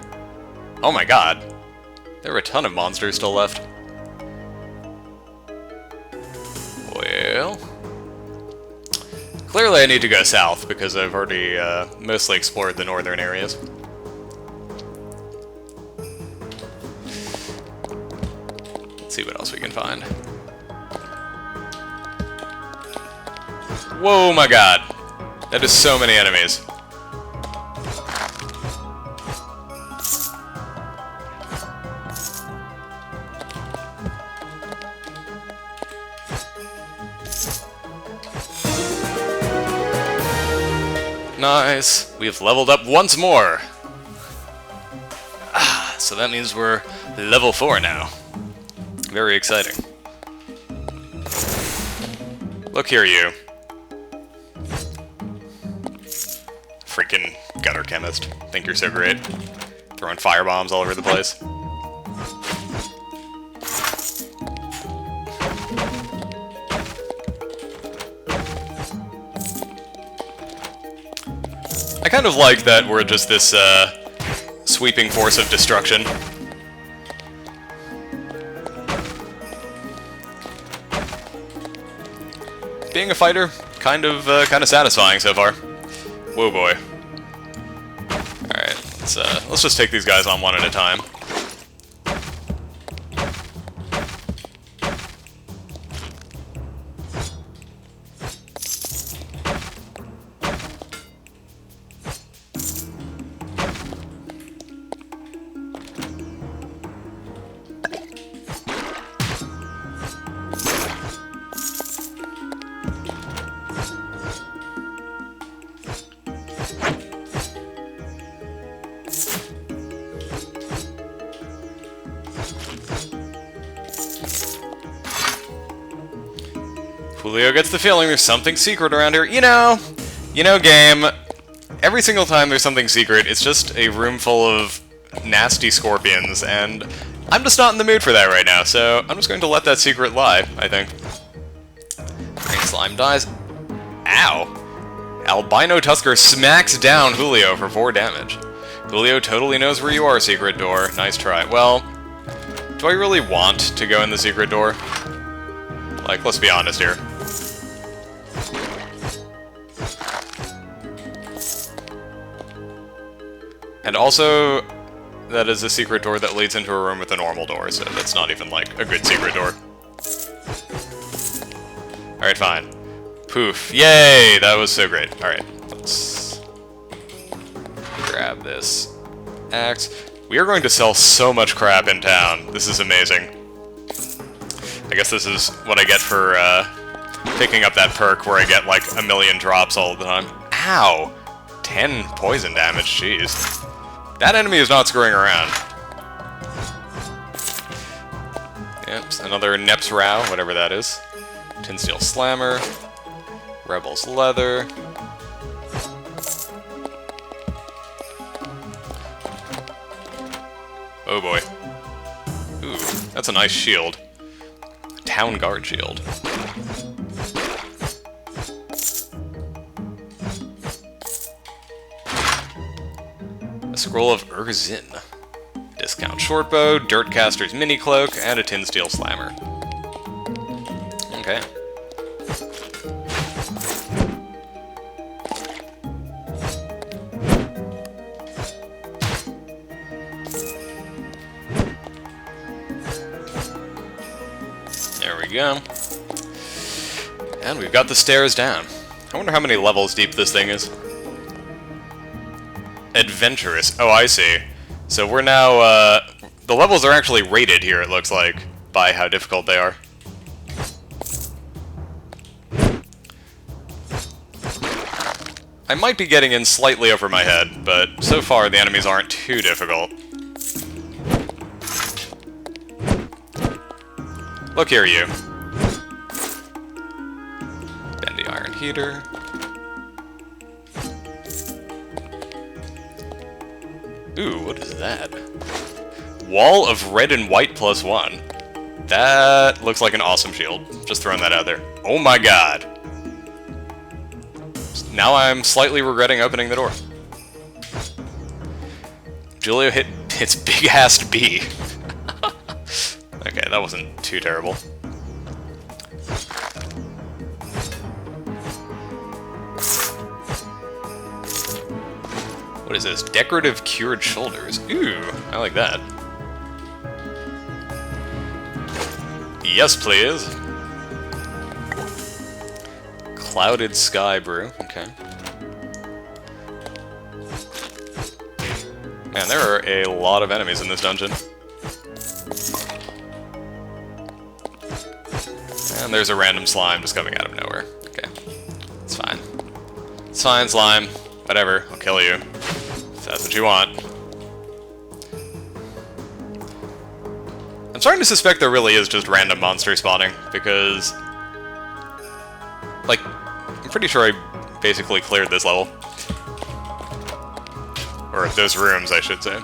Oh my god! There are a ton of monsters still left. Well... Clearly I need to go south, because I've already mostly explored the northern areas. can find. Whoa, my god. That is so many enemies. Nice. We have leveled up once more. So that means we're level 4 now. Very exciting. Look here, you. Freaking gutter chemist. Think you're so great. Throwing firebombs all over the place. I kind of like that we're just this, sweeping force of destruction. Being a fighter, kind of satisfying so far. Whoa, boy. Alright, let's just take these guys on one at a time. Julio gets the feeling there's something secret around here. You know, game, every single time there's something secret, it's just a room full of nasty scorpions, and I'm just not in the mood for that right now, so I'm just going to let that secret lie, I think. Green slime dies. Ow! Albino Tusker smacks down Julio for 4 damage. Julio totally knows where you are, secret door. Nice try. Well, do I really want to go in the secret door? Like, let's be honest here. And also, that is a secret door that leads into a room with a normal door, so that's not even, like, a good secret door. Alright, fine. Poof. Yay! That was so great. Alright, let's grab this axe. We are going to sell so much crap in town. This is amazing. I guess this is what I get for, picking up that perk where I get, like, 1,000,000 drops all the time. Ow! 10 poison damage, jeez. That enemy is not screwing around. Yep, another Neps Row, whatever that is. Tin Steel Slammer. Rebel's Leather. Oh boy. Ooh, that's a nice shield. Town Guard shield. A Scroll of Urzin. Discount Shortbow, Dirtcaster's Mini Cloak, and a Tin Steel Slammer. Okay. There we go. And we've got the stairs down. I wonder how many levels deep this thing is. Adventurous. Oh, I see. So we're now, the levels are actually rated here, it looks like, by how difficult they are. I might be getting in slightly over my head, but so far the enemies aren't too difficult. Look here, you. Bendy Iron Heater. Ooh, what is that? Wall of Red and White +1. That looks like an awesome shield. Just throwing that out there. Oh my god. Now I'm slightly regretting opening the door. Julio hits big-assed B. Okay, that wasn't too terrible. What is this? Decorative Cured Shoulders. Ooh, I like that. Yes, please. Clouded Sky Brew. Okay. Man, there are a lot of enemies in this dungeon. And there's a random slime just coming out of nowhere. Okay. It's fine. It's fine, slime. Whatever. I'll kill you. If that's what you want. I'm starting to suspect there really is just random monster spawning, because... like, I'm pretty sure I basically cleared this level. Or those rooms, I should say.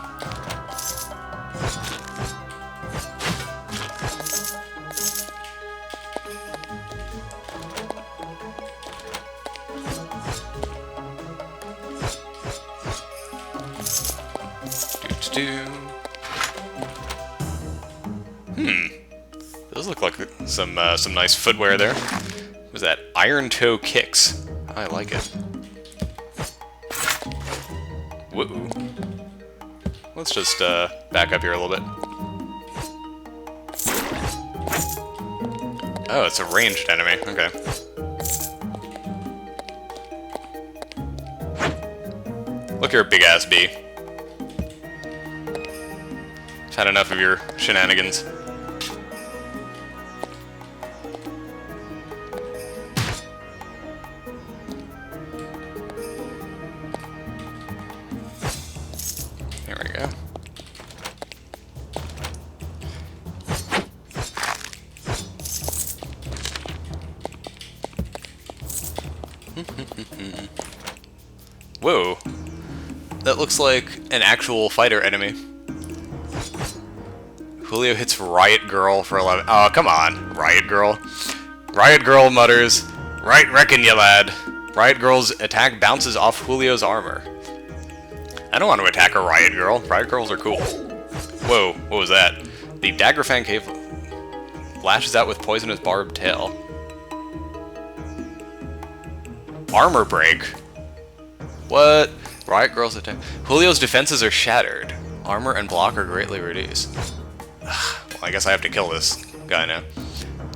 Those look like some nice footwear there. What was that? Iron Toe Kicks. I like it. Woo. Let's just back up here a little bit. Oh, it's a ranged enemy. Okay. Look, you're a big-ass bee. I've had enough of your shenanigans. Here we go. Whoa. That looks like an actual fighter enemy. Julio hits Riot Girl for 11. Oh, come on, Riot Girl. Riot Girl mutters, "Right reckon you, lad." Riot Girl's attack bounces off Julio's armor. I don't want to attack a Riot Girl. Riot Girls are cool. Whoa, what was that? The Daggerfang Cave lashes out with poisonous barbed tail. Armor break? What? Riot Girl's attack. Julio's defenses are shattered. Armor and block are greatly reduced. Well, I guess I have to kill this guy now.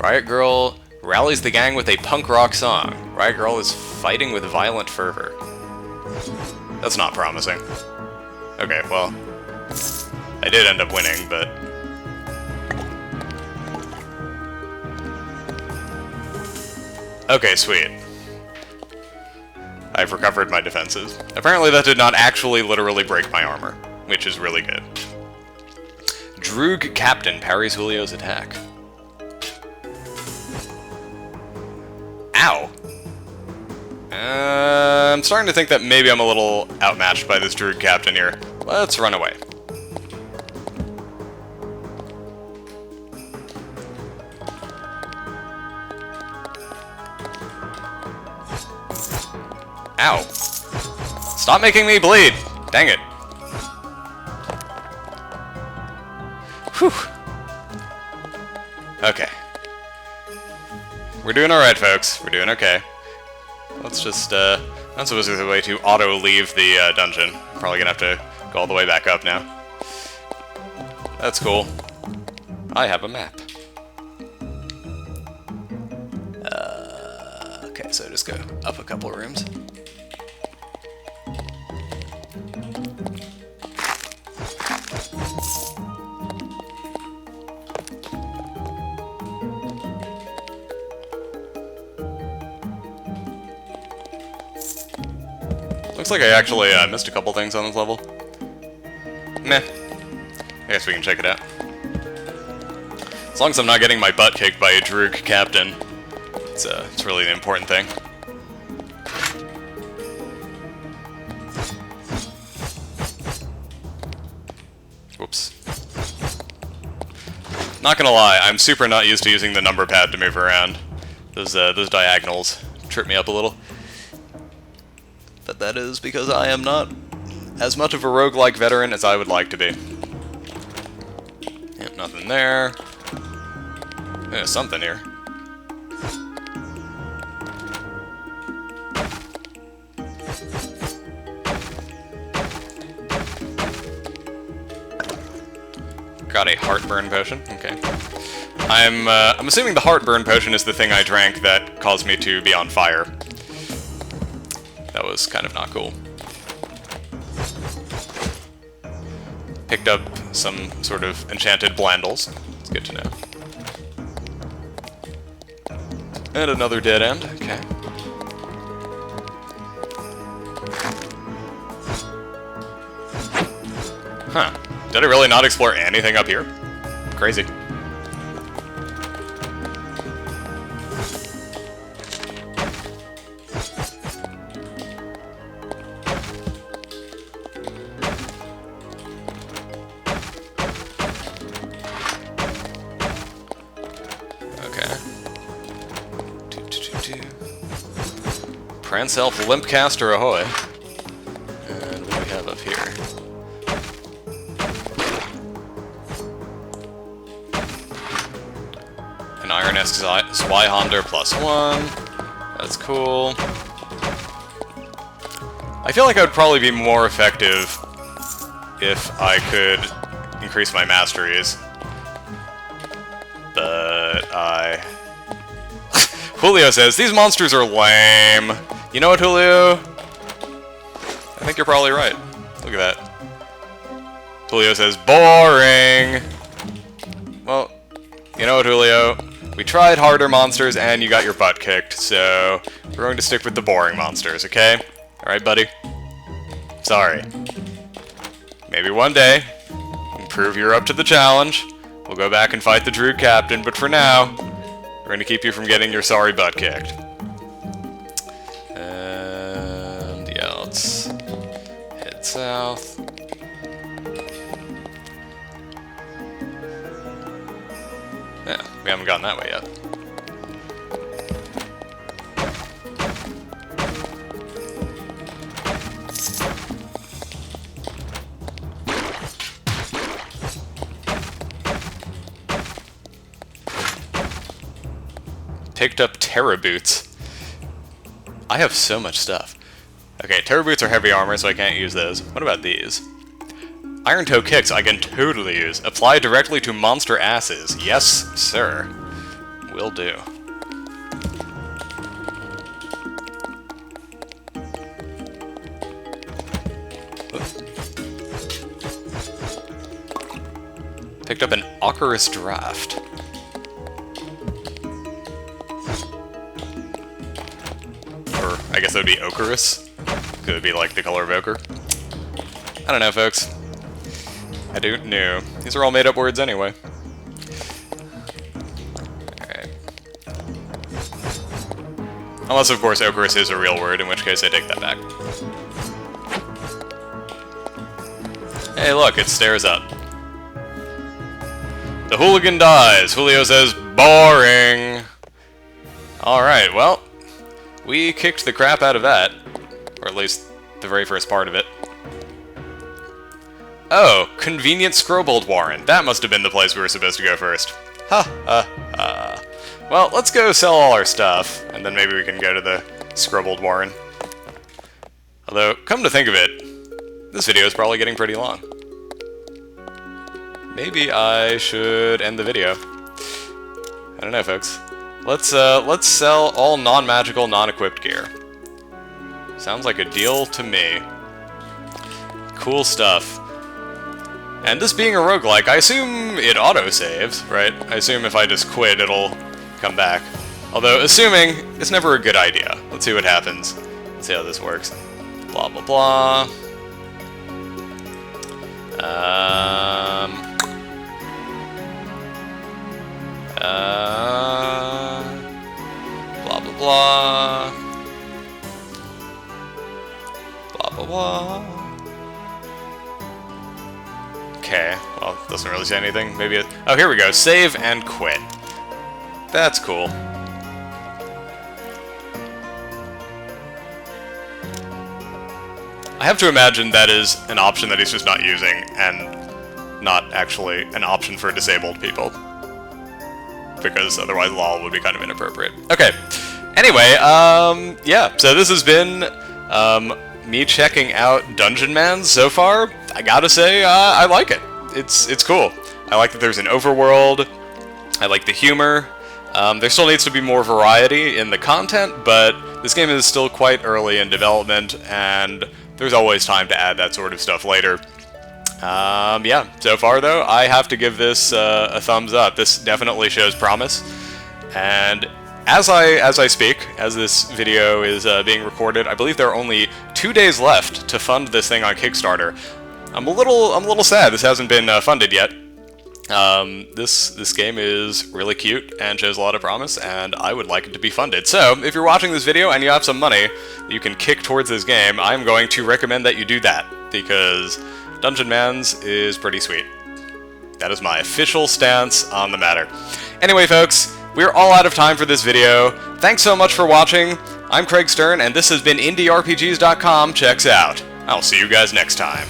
Riot Girl rallies the gang with a punk rock song. Riot Girl is fighting with violent fervor. That's not promising. Okay, well, I did end up winning, but... okay, sweet. I've recovered my defenses. Apparently that did not actually literally break my armor, which is really good. Droog Captain parries Julio's attack. Ow! I'm starting to think that maybe I'm a little outmatched by this Droog Captain here. Let's run away. Ow. Stop making me bleed! Dang it. Whew. Okay. We're doing alright, folks. We're doing okay. Let's just, that's supposedly the way to auto-leave the dungeon. Probably gonna have to go all the way back up now. That's cool. I have a map. Okay, so just go up a couple rooms. Looks like I actually missed a couple things on this level. Meh. I guess we can check it out. As long as I'm not getting my butt kicked by a Droog Captain, it's really the important thing. Whoops. Not gonna lie, I'm super not used to using the number pad to move around. Those diagonals trip me up a little. But that is because I am not as much of a roguelike veteran as I would like to be. Yep, nothing there. There's something here. Got a heartburn potion, okay. I'm assuming the heartburn potion is the thing I drank that caused me to be on fire. That was kind of not cool. Picked up some sort of enchanted blandles. It's good to know. And another dead end. Okay. Huh. Did I really not explore anything up here? Crazy. Prance Elf Limpcaster ahoy. And what do we have up here? An Iron-esque Zweihander +1. That's cool. I feel like I would probably be more effective if I could increase my masteries. But Julio says, these monsters are lame. You know what, Julio? I think you're probably right. Look at that. Julio says, boring! Well, you know what, Julio? We tried harder monsters and you got your butt kicked, so we're going to stick with the boring monsters, okay? Alright, buddy? Sorry. Maybe one day, prove you're up to the challenge, we'll go back and fight the Druid Captain, but for now, we're going to keep you from getting your sorry butt kicked. And yeah, let's head south. Yeah, we haven't gotten that way yet. Picked up Terra Boots. I have so much stuff. Okay, Terra Boots are heavy armor, so I can't use those. What about these? Iron Toe Kicks I can totally use. Apply directly to monster asses. Yes, sir. Will do. Oops. Picked up an Ocarus Draft. Or, I guess that would be Ocarus. Could it be like the color of ochre? I don't know, folks. I don't know. These are all made up words anyway. Alright. Unless, of course, Ocarus is a real word, in which case I take that back. Hey, look, it stares up. The hooligan dies. Julio says, boring. Alright, well, we kicked the crap out of that. Or at least the very first part of it. Oh, convenient Scrobold Warren. That must have been the place we were supposed to go first. Ha ha ha. Well, let's go sell all our stuff, and then maybe we can go to the Scrobold Warren. Although, come to think of it, this video is probably getting pretty long. Maybe I should end the video. I don't know, folks. Let's sell all non-magical, non-equipped gear. Sounds like a deal to me. Cool stuff. And this being a roguelike, I assume it auto-saves, right? I assume if I just quit, it'll come back. Although, assuming, it's never a good idea. Let's see what happens. Let's see how this works. Blah, blah, blah. Blah, blah, blah. Blah, blah, blah. Okay, well, doesn't really say anything. Maybe it... Oh, here we go. Save and quit. That's cool. I have to imagine that is an option that he's just not using, and not actually an option for disabled people. Because otherwise LOL would be kind of inappropriate. Okay. Anyway, yeah, so this has been, me checking out Dungeonmans so far. I gotta say, I like it. It's cool. I like that there's an overworld. I like the humor. There still needs to be more variety in the content, but this game is still quite early in development, and there's always time to add that sort of stuff later. Yeah, so far though, I have to give this a thumbs up. This definitely shows promise, and as I speak, as this video is being recorded, I believe there are only 2 days left to fund this thing on Kickstarter. I'm a little sad this hasn't been funded yet. This game is really cute and shows a lot of promise, and I would like it to be funded. So, if you're watching this video and you have some money that you can kick towards this game, I'm going to recommend that you do that, because Dungeonmans is pretty sweet. That is my official stance on the matter. Anyway, folks, we're all out of time for this video. Thanks so much for watching. I'm Craig Stern, and this has been IndieRPGs.com. Checks out. I'll see you guys next time.